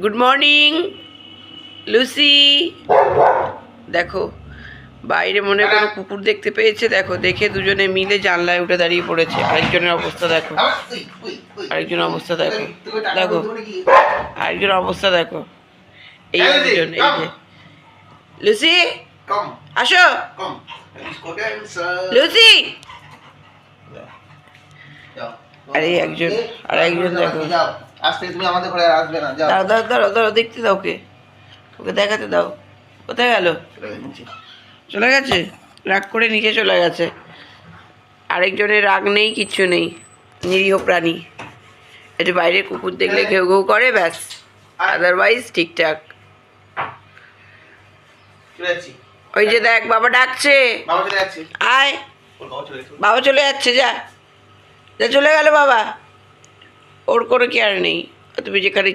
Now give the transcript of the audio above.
Good morning Lucy. দেখো বাইরে মনে কোনো কুকুর দেখতে পেয়েছে, দেখো দেখে দুজনে মিলে জানলায় উঠে দাঁড়িয়ে পড়েছে। আরেকজনের অবস্থা দেখো, আরেকজনের অবস্থা দেখো, দেখো আরেকজনের অবস্থা দেখো। এই দুজন, এই যে লুসি আসো, লুসি। আরে একজন আর একজন দেখো, তুমি আমাদের ঘরে আসবে না। দাঁড়াও দাঁড়াও দাঁড়াও দাঁড়াও, দেখতে দাও, ওকে ওকে দেখাতে দাও। কোথায় গেল? চলে গেছে, রাগ করে নিচে চলে গেছে। আরেকজনের রাগ নেই, কিচ্ছু নেই, নিরীহ প্রাণী। একটু বাইরে কুকুর দেখলে ঘেউ ঘেউ করে, ব্যাস, আদারওয়াইজ ঠিকঠাক। ওই যে দেখ, বাবা ডাকছে, আয়। বাবা চলে যাচ্ছে, যা যা, চলে গেল বাবা। ওর কোনো কেয়ার নেই, তুমি যেখানে